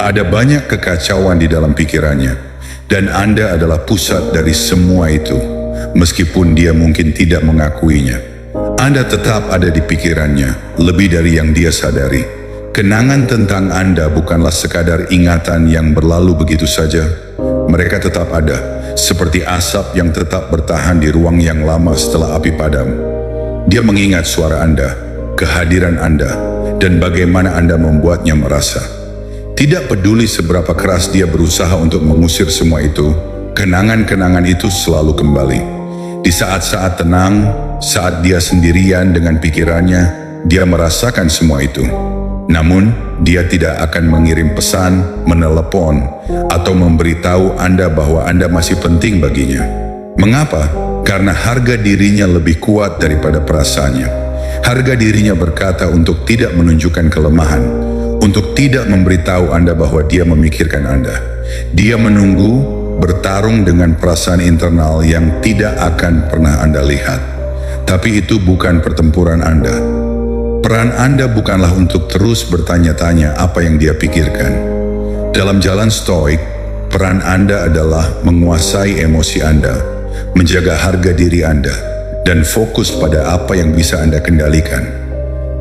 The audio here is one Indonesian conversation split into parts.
Ada banyak kekacauan di dalam pikirannya, dan Anda adalah pusat dari semua itu. Meskipun dia mungkin tidak mengakuinya, Anda tetap ada di pikirannya, lebih dari yang dia sadari. Kenangan tentang Anda bukanlah sekadar ingatan yang berlalu begitu saja. Mereka tetap ada, seperti asap yang tetap bertahan di ruang yang lama setelah api padam. Dia mengingat suara Anda, kehadiran Anda, dan bagaimana Anda membuatnya merasa. Tidak peduli seberapa keras dia berusaha untuk mengusir semua itu, kenangan-kenangan itu selalu kembali. Di saat-saat tenang, saat dia sendirian dengan pikirannya, dia merasakan semua itu. Namun, dia tidak akan mengirim pesan, menelepon, atau memberitahu Anda bahwa Anda masih penting baginya. Mengapa? Karena harga dirinya lebih kuat daripada perasaannya. Harga dirinya berkata untuk tidak menunjukkan kelemahan, untuk tidak memberitahu Anda bahwa dia memikirkan Anda. Dia menunggu, bertarung dengan perasaan internal yang tidak akan pernah Anda lihat. Tapi itu bukan pertempuran Anda. Peran Anda bukanlah untuk terus bertanya-tanya apa yang dia pikirkan. Dalam jalan stoik, peran Anda adalah menguasai emosi Anda, menjaga harga diri Anda, dan fokus pada apa yang bisa Anda kendalikan.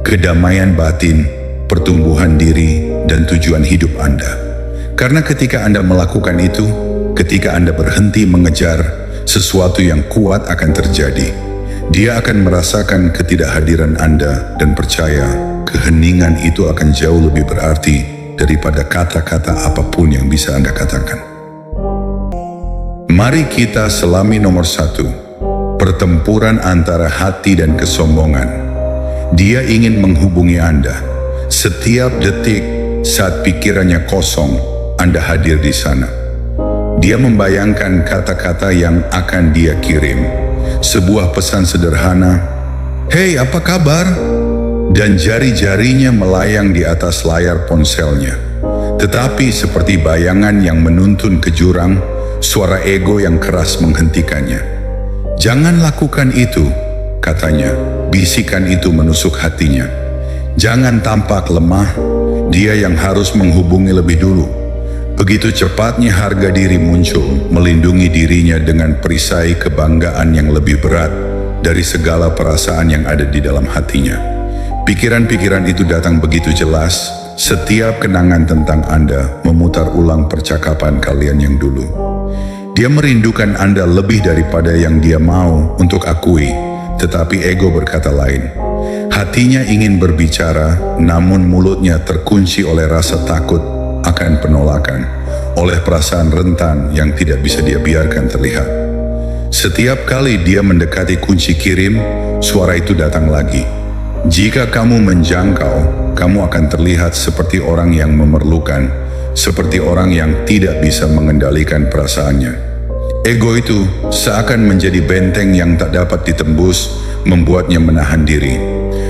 Kedamaian batin, pertumbuhan diri, dan tujuan hidup Anda. Karena ketika Anda melakukan itu, ketika Anda berhenti mengejar, sesuatu yang kuat akan terjadi. Dia akan merasakan ketidakhadiran Anda dan percaya keheningan itu akan jauh lebih berarti daripada kata-kata apapun yang bisa Anda katakan. Mari kita selami nomor 1, pertempuran antara hati dan kesombongan. Dia ingin menghubungi Anda. Setiap detik saat pikirannya kosong, Anda hadir di sana. Dia membayangkan kata-kata yang akan dia kirim. Sebuah pesan sederhana, "Hei, apa kabar?" Dan jari-jarinya melayang di atas layar ponselnya. Tetapi seperti bayangan yang menuntun ke jurang, suara ego yang keras menghentikannya. "Jangan lakukan itu," katanya. Bisikan itu menusuk hatinya. Jangan tampak lemah, dia yang harus menghubungi lebih dulu. Begitu cepatnya harga diri muncul, melindungi dirinya dengan perisai kebanggaan yang lebih berat dari segala perasaan yang ada di dalam hatinya. Pikiran-pikiran itu datang begitu jelas, setiap kenangan tentang Anda memutar ulang percakapan kalian yang dulu. Dia merindukan Anda lebih daripada yang dia mau untuk akui, tetapi ego berkata lain. Hatinya ingin berbicara, namun mulutnya terkunci oleh rasa takut akan penolakan, oleh perasaan rentan yang tidak bisa dia biarkan terlihat. Setiap kali dia mendekati kunci kirim, suara itu datang lagi. "Jika kamu menjangkau, kamu akan terlihat seperti orang yang memerlukan, seperti orang yang tidak bisa mengendalikan perasaannya." Ego itu seakan menjadi benteng yang tak dapat ditembus, membuatnya menahan diri.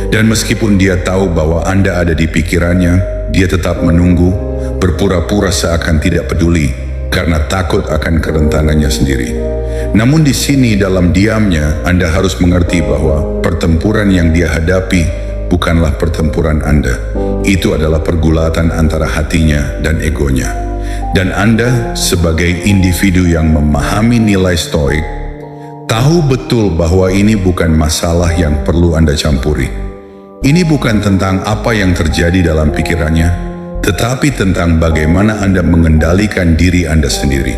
Dan meskipun dia tahu bahwa Anda ada di pikirannya, dia tetap menunggu, berpura-pura seakan tidak peduli, karena takut akan kerentanannya sendiri. Namun di sini dalam diamnya, Anda harus mengerti bahwa pertempuran yang dia hadapi bukanlah pertempuran Anda. Itu adalah pergulatan antara hatinya dan egonya. Dan Anda sebagai individu yang memahami nilai stoik, tahu betul bahwa ini bukan masalah yang perlu Anda campuri. Ini bukan tentang apa yang terjadi dalam pikirannya, tetapi tentang bagaimana Anda mengendalikan diri Anda sendiri.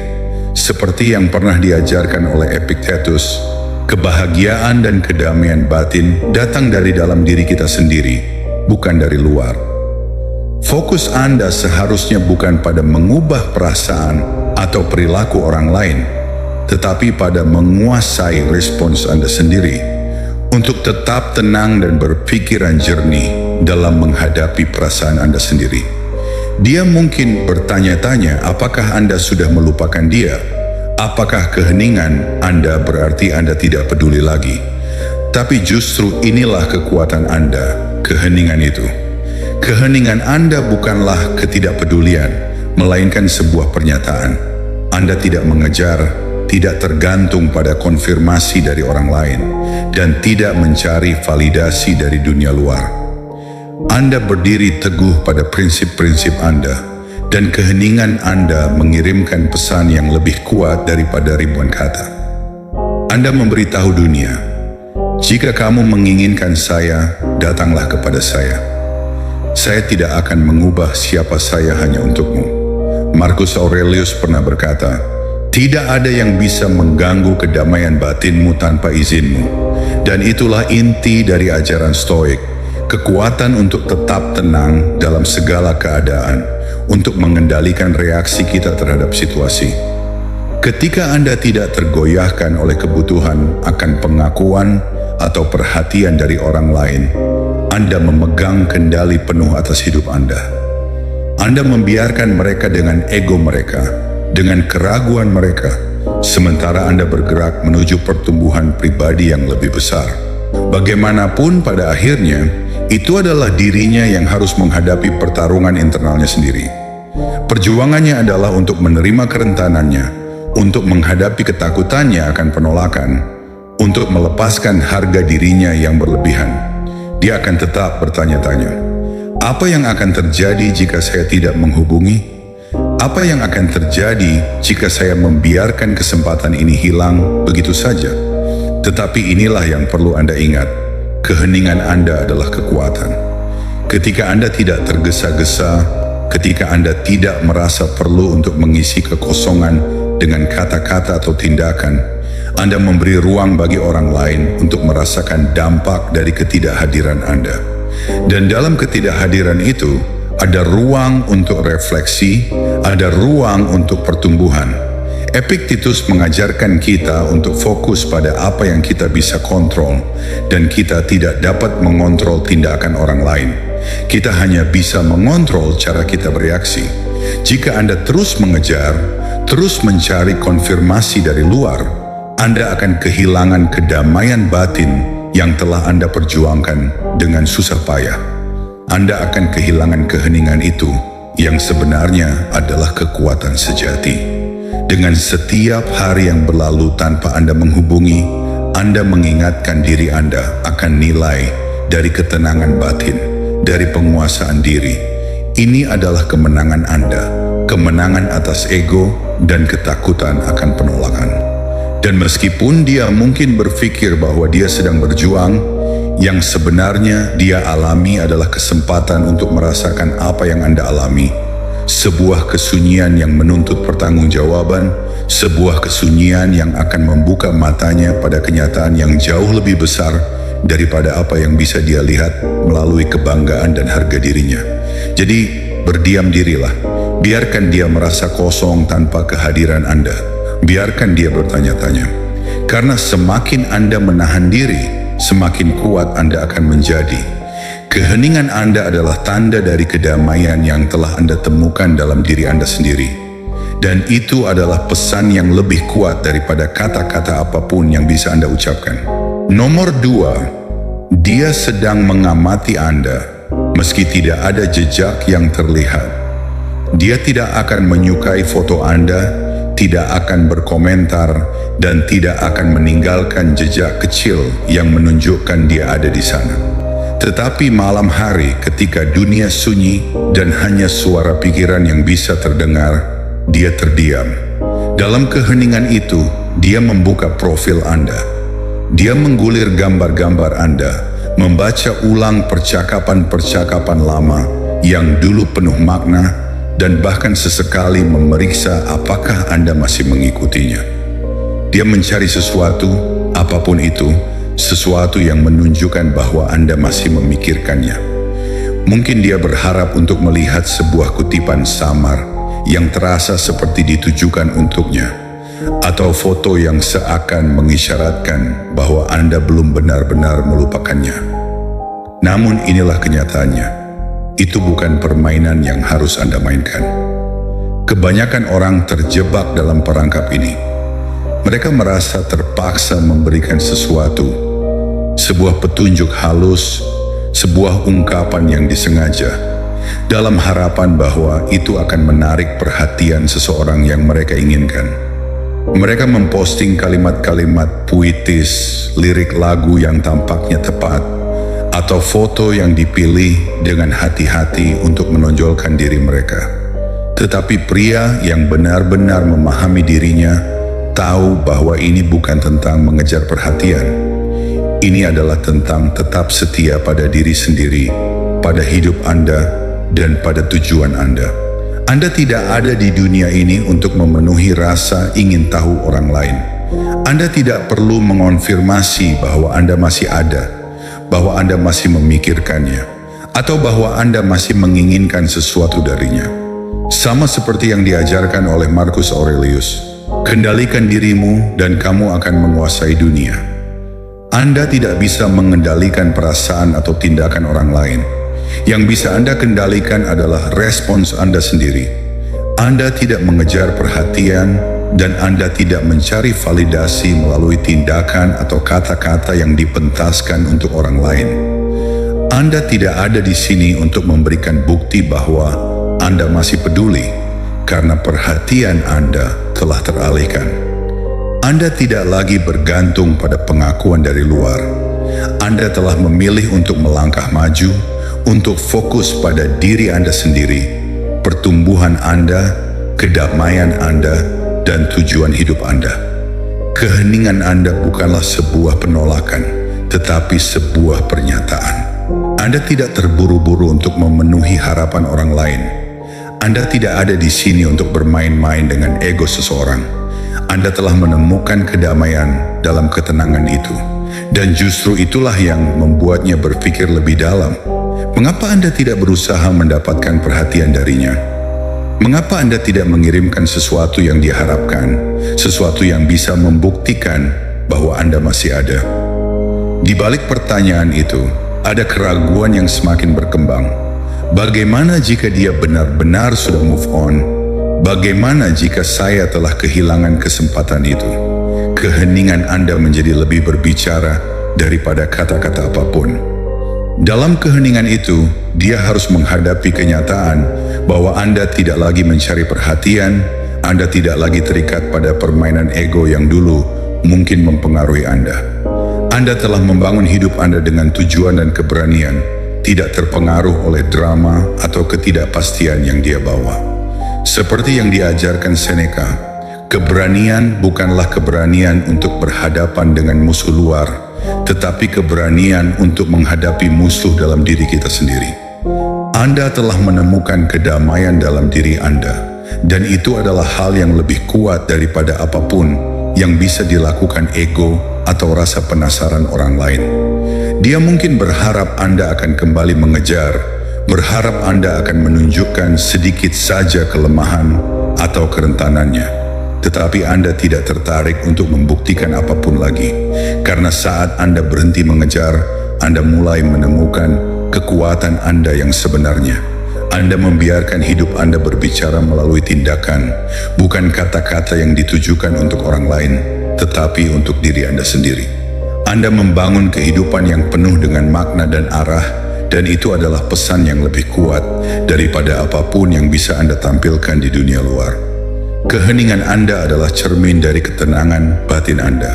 Seperti yang pernah diajarkan oleh Epictetus, kebahagiaan dan kedamaian batin datang dari dalam diri kita sendiri, bukan dari luar. Fokus Anda seharusnya bukan pada mengubah perasaan atau perilaku orang lain, tetapi pada menguasai respons Anda sendiri, untuk tetap tenang dan berpikiran jernih dalam menghadapi perasaan Anda sendiri. Dia mungkin bertanya-tanya, apakah Anda sudah melupakan dia? Apakah keheningan Anda berarti Anda tidak peduli lagi? Tapi justru inilah kekuatan Anda, keheningan itu. Keheningan Anda bukanlah ketidakpedulian, melainkan sebuah pernyataan. Anda tidak mengejar, tidak tergantung pada konfirmasi dari orang lain, dan tidak mencari validasi dari dunia luar. Anda berdiri teguh pada prinsip-prinsip Anda, dan keheningan Anda mengirimkan pesan yang lebih kuat daripada ribuan kata. Anda memberitahu dunia, jika kamu menginginkan saya, datanglah kepada saya. Saya tidak akan mengubah siapa saya hanya untukmu. Marcus Aurelius pernah berkata, tidak ada yang bisa mengganggu kedamaian batinmu tanpa izinmu. Dan itulah inti dari ajaran Stoik, kekuatan untuk tetap tenang dalam segala keadaan, untuk mengendalikan reaksi kita terhadap situasi. Ketika Anda tidak tergoyahkan oleh kebutuhan akan pengakuan atau perhatian dari orang lain, Anda memegang kendali penuh atas hidup Anda. Anda membiarkan mereka dengan ego mereka, dengan keraguan mereka, sementara Anda bergerak menuju pertumbuhan pribadi yang lebih besar. Bagaimanapun pada akhirnya, itu adalah dirinya yang harus menghadapi pertarungan internalnya sendiri. Perjuangannya adalah untuk menerima kerentanannya, untuk menghadapi ketakutannya akan penolakan, untuk melepaskan harga dirinya yang berlebihan. Dia akan tetap bertanya-tanya, apa yang akan terjadi jika saya tidak menghubungi? Apa yang akan terjadi jika saya membiarkan kesempatan ini hilang begitu saja? Tetapi inilah yang perlu Anda ingat, keheningan Anda adalah kekuatan. Ketika Anda tidak tergesa-gesa, ketika Anda tidak merasa perlu untuk mengisi kekosongan dengan kata-kata atau tindakan, Anda memberi ruang bagi orang lain untuk merasakan dampak dari ketidakhadiran Anda. Dan dalam ketidakhadiran itu, ada ruang untuk refleksi, ada ruang untuk pertumbuhan. Epictetus mengajarkan kita untuk fokus pada apa yang kita bisa kontrol, dan kita tidak dapat mengontrol tindakan orang lain. Kita hanya bisa mengontrol cara kita bereaksi. Jika Anda terus mengejar, terus mencari konfirmasi dari luar, Anda akan kehilangan kedamaian batin yang telah Anda perjuangkan dengan susah payah. Anda akan kehilangan keheningan itu yang sebenarnya adalah kekuatan sejati. Dengan setiap hari yang berlalu tanpa Anda menghubungi, Anda mengingatkan diri Anda akan nilai dari ketenangan batin, dari penguasaan diri. Ini adalah kemenangan Anda, kemenangan atas ego dan ketakutan akan penolakan. Dan meskipun dia mungkin berpikir bahwa dia sedang berjuang, yang sebenarnya dia alami adalah kesempatan untuk merasakan apa yang Anda alami. Sebuah kesunyian yang menuntut pertanggungjawaban, sebuah kesunyian yang akan membuka matanya pada kenyataan yang jauh lebih besar daripada apa yang bisa dia lihat melalui kebanggaan dan harga dirinya. Jadi, berdiam dirilah. Biarkan dia merasa kosong tanpa kehadiran Anda. Biarkan dia bertanya-tanya. Karena semakin Anda menahan diri, semakin kuat Anda akan menjadi. Keheningan Anda adalah tanda dari kedamaian yang telah Anda temukan dalam diri Anda sendiri. Dan itu adalah pesan yang lebih kuat daripada kata-kata apapun yang bisa Anda ucapkan. Nomor 2, dia sedang mengamati Anda meski tidak ada jejak yang terlihat. Dia tidak akan menyukai foto Anda, tidak akan berkomentar, dan tidak akan meninggalkan jejak kecil yang menunjukkan dia ada di sana. Tetapi malam hari ketika dunia sunyi dan hanya suara pikiran yang bisa terdengar, dia terdiam. Dalam keheningan itu, dia membuka profil Anda. Dia menggulir gambar-gambar Anda, membaca ulang percakapan-percakapan lama yang dulu penuh makna, dan bahkan sesekali memeriksa apakah Anda masih mengikutinya. Dia mencari sesuatu, apapun itu, sesuatu yang menunjukkan bahwa Anda masih memikirkannya. Mungkin dia berharap untuk melihat sebuah kutipan samar yang terasa seperti ditujukan untuknya, atau foto yang seakan mengisyaratkan bahwa Anda belum benar-benar melupakannya. Namun inilah kenyataannya. Itu bukan permainan yang harus Anda mainkan. Kebanyakan orang terjebak dalam perangkap ini. Mereka merasa terpaksa memberikan sesuatu, sebuah petunjuk halus, sebuah ungkapan yang disengaja, dalam harapan bahwa itu akan menarik perhatian seseorang yang mereka inginkan. Mereka memposting kalimat-kalimat puitis, lirik lagu yang tampaknya tepat, atau foto yang dipilih dengan hati-hati untuk menonjolkan diri mereka. Tetapi pria yang benar-benar memahami dirinya tahu bahwa ini bukan tentang mengejar perhatian. Ini adalah tentang tetap setia pada diri sendiri, pada hidup Anda, dan pada tujuan Anda. Anda tidak ada di dunia ini untuk memenuhi rasa ingin tahu orang lain. Anda tidak perlu mengonfirmasi bahwa Anda masih ada, bahwa Anda masih memikirkannya, atau bahwa Anda masih menginginkan sesuatu darinya. Sama seperti yang diajarkan oleh Marcus Aurelius, kendalikan dirimu dan kamu akan menguasai dunia. Anda tidak bisa mengendalikan perasaan atau tindakan orang lain. Yang bisa Anda kendalikan adalah respons Anda sendiri. Anda tidak mengejar perhatian dan Anda tidak mencari validasi melalui tindakan atau kata-kata yang dipentaskan untuk orang lain. Anda tidak ada di sini untuk memberikan bukti bahwa Anda masih peduli, karena perhatian Anda telah teralihkan. Anda tidak lagi bergantung pada pengakuan dari luar. Anda telah memilih untuk melangkah maju, untuk fokus pada diri Anda sendiri, pertumbuhan Anda, kedamaian Anda, dan tujuan hidup Anda. Keheningan Anda bukanlah sebuah penolakan, tetapi sebuah pernyataan. Anda tidak terburu-buru untuk memenuhi harapan orang lain. Anda tidak ada di sini untuk bermain-main dengan ego seseorang. Anda telah menemukan kedamaian dalam ketenangan itu. Dan justru itulah yang membuatnya berpikir lebih dalam. Mengapa Anda tidak berusaha mendapatkan perhatian darinya? Mengapa Anda tidak mengirimkan sesuatu yang diharapkan, sesuatu yang bisa membuktikan bahwa Anda masih ada? Di balik pertanyaan itu, ada keraguan yang semakin berkembang. Bagaimana jika dia benar-benar sudah move on? Bagaimana jika saya telah kehilangan kesempatan itu? Keheningan Anda menjadi lebih berbicara daripada kata-kata apapun. Dalam keheningan itu, dia harus menghadapi kenyataan bahwa Anda tidak lagi mencari perhatian, Anda tidak lagi terikat pada permainan ego yang dulu mungkin mempengaruhi Anda. Anda telah membangun hidup Anda dengan tujuan dan keberanian, tidak terpengaruh oleh drama atau ketidakpastian yang dia bawa. Seperti yang diajarkan Seneca, keberanian bukanlah keberanian untuk berhadapan dengan musuh luar, tetapi keberanian untuk menghadapi musuh dalam diri kita sendiri. Anda telah menemukan kedamaian dalam diri Anda, dan itu adalah hal yang lebih kuat daripada apapun yang bisa dilakukan ego atau rasa penasaran orang lain. Dia mungkin berharap Anda akan kembali mengejar, berharap Anda akan menunjukkan sedikit saja kelemahan atau kerentanannya. Tetapi Anda tidak tertarik untuk membuktikan apapun lagi, karena saat Anda berhenti mengejar, Anda mulai menemukan kekuatan Anda yang sebenarnya. Anda membiarkan hidup Anda berbicara melalui tindakan, bukan kata-kata yang ditujukan untuk orang lain, tetapi untuk diri Anda sendiri. Anda membangun kehidupan yang penuh dengan makna dan arah, dan itu adalah pesan yang lebih kuat daripada apapun yang bisa Anda tampilkan di dunia luar. Keheningan Anda adalah cermin dari ketenangan batin Anda.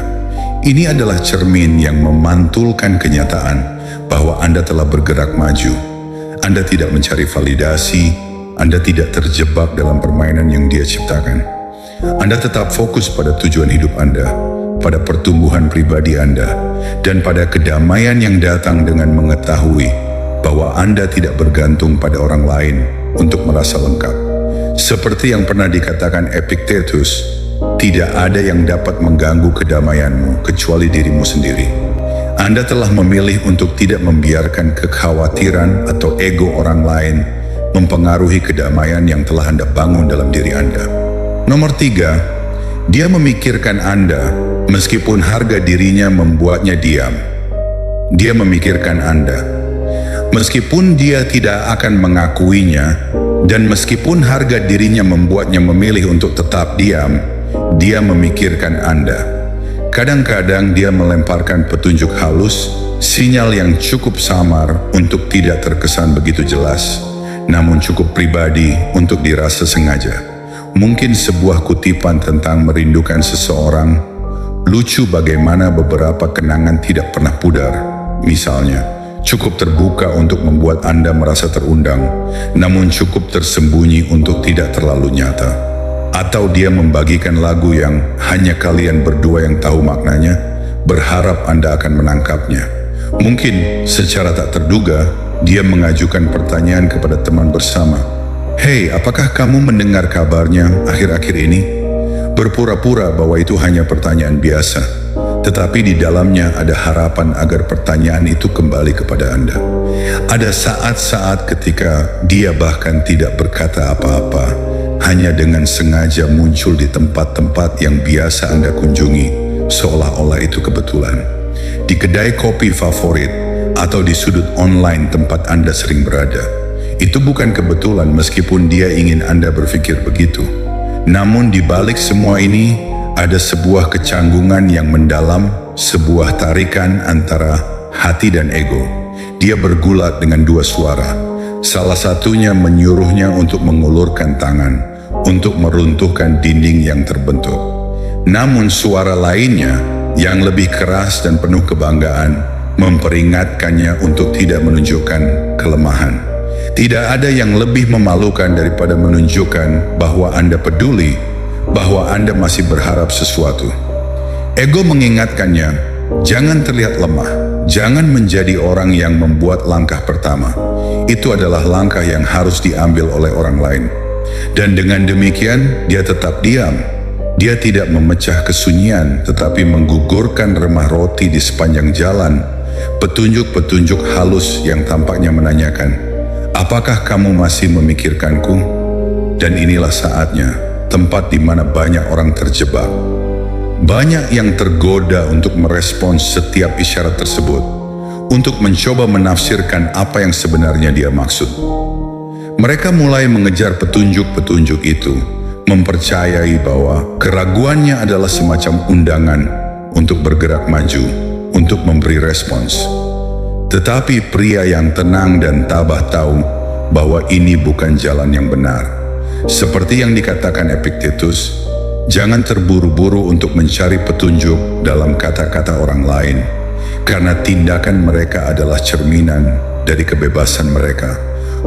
Ini adalah cermin yang memantulkan kenyataan bahwa Anda telah bergerak maju. Anda tidak mencari validasi, Anda tidak terjebak dalam permainan yang Dia ciptakan. Anda tetap fokus pada tujuan hidup Anda, pada pertumbuhan pribadi Anda, dan pada kedamaian yang datang dengan mengetahui bahwa Anda tidak bergantung pada orang lain untuk merasa lengkap. Seperti yang pernah dikatakan Epictetus, tidak ada yang dapat mengganggu kedamaianmu kecuali dirimu sendiri. Anda telah memilih untuk tidak membiarkan kekhawatiran atau ego orang lain mempengaruhi kedamaian yang telah Anda bangun dalam diri Anda. Nomor 3, dia memikirkan Anda meskipun harga dirinya membuatnya diam. Dia memikirkan Anda. Meskipun dia tidak akan mengakuinya, dan meskipun harga dirinya membuatnya memilih untuk tetap diam, dia memikirkan Anda. Kadang-kadang dia melemparkan petunjuk halus, sinyal yang cukup samar untuk tidak terkesan begitu jelas, namun cukup pribadi untuk dirasa sengaja. Mungkin sebuah kutipan tentang merindukan seseorang. Lucu bagaimana beberapa kenangan tidak pernah pudar. Misalnya, cukup terbuka untuk membuat Anda merasa terundang, namun cukup tersembunyi untuk tidak terlalu nyata. Atau dia membagikan lagu yang hanya kalian berdua yang tahu maknanya, berharap Anda akan menangkapnya. Mungkin secara tak terduga, dia mengajukan pertanyaan kepada teman bersama. "Hei, apakah kamu mendengar kabarnya akhir-akhir ini?" Berpura-pura bahwa itu hanya pertanyaan biasa, tetapi di dalamnya ada harapan agar pertanyaan itu kembali kepada Anda. Ada saat-saat ketika dia bahkan tidak berkata apa-apa, hanya dengan sengaja muncul di tempat-tempat yang biasa Anda kunjungi, seolah-olah itu kebetulan. Di kedai kopi favorit atau di sudut online tempat Anda sering berada. Itu bukan kebetulan meskipun dia ingin Anda berpikir begitu. Namun di balik semua ini, ada sebuah kecanggungan yang mendalam, sebuah tarikan antara hati dan ego. Dia bergulat dengan dua suara. Salah satunya menyuruhnya untuk mengulurkan tangan, untuk meruntuhkan dinding yang terbentuk. Namun suara lainnya, yang lebih keras dan penuh kebanggaan, memperingatkannya untuk tidak menunjukkan kelemahan. Tidak ada yang lebih memalukan daripada menunjukkan bahwa Anda peduli, bahwa Anda masih berharap sesuatu. Ego mengingatkannya, jangan terlihat lemah, jangan menjadi orang yang membuat langkah pertama. Itu adalah langkah yang harus diambil oleh orang lain. Dan dengan demikian, dia tetap diam. Dia tidak memecah kesunyian, tetapi menggugurkan remah roti di sepanjang jalan. Petunjuk-petunjuk halus yang tampaknya menanyakan, apakah kamu masih memikirkanku? Dan inilah saatnya, tempat di mana banyak orang terjebak. Banyak yang tergoda untuk merespons setiap isyarat tersebut, untuk mencoba menafsirkan apa yang sebenarnya dia maksud. Mereka mulai mengejar petunjuk-petunjuk itu, mempercayai bahwa keraguannya adalah semacam undangan untuk bergerak maju, untuk memberi respons. Tetapi pria yang tenang dan tabah tahu bahwa ini bukan jalan yang benar. Seperti yang dikatakan Epictetus, jangan terburu-buru untuk mencari petunjuk dalam kata-kata orang lain, karena tindakan mereka adalah cerminan dari kebebasan mereka,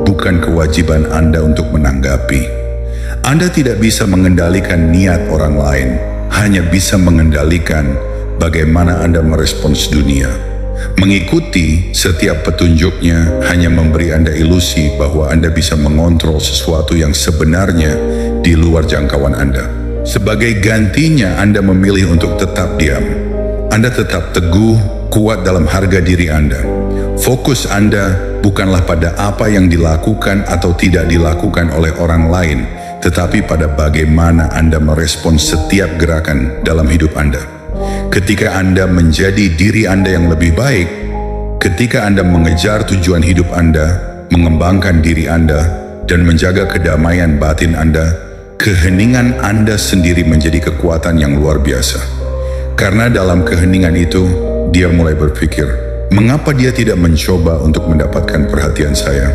bukan kewajiban Anda untuk menanggapi. Anda tidak bisa mengendalikan niat orang lain, hanya bisa mengendalikan bagaimana Anda merespons dunia. Mengikuti setiap petunjuknya hanya memberi Anda ilusi bahwa Anda bisa mengontrol sesuatu yang sebenarnya di luar jangkauan Anda. Sebagai gantinya, Anda memilih untuk tetap diam. Anda tetap teguh, kuat dalam harga diri Anda. Fokus Anda bukanlah pada apa yang dilakukan atau tidak dilakukan oleh orang lain, tetapi pada bagaimana Anda merespons setiap gerakan dalam hidup Anda. Ketika Anda menjadi diri Anda yang lebih baik, ketika Anda mengejar tujuan hidup Anda, mengembangkan diri Anda, dan menjaga kedamaian batin Anda, keheningan Anda sendiri menjadi kekuatan yang luar biasa. Karena dalam keheningan itu, dia mulai berpikir, mengapa dia tidak mencoba untuk mendapatkan perhatian saya?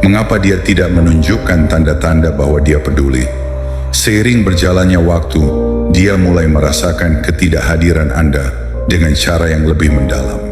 Mengapa dia tidak menunjukkan tanda-tanda bahwa dia peduli? Seiring berjalannya waktu, dia mulai merasakan ketidakhadiran Anda dengan cara yang lebih mendalam.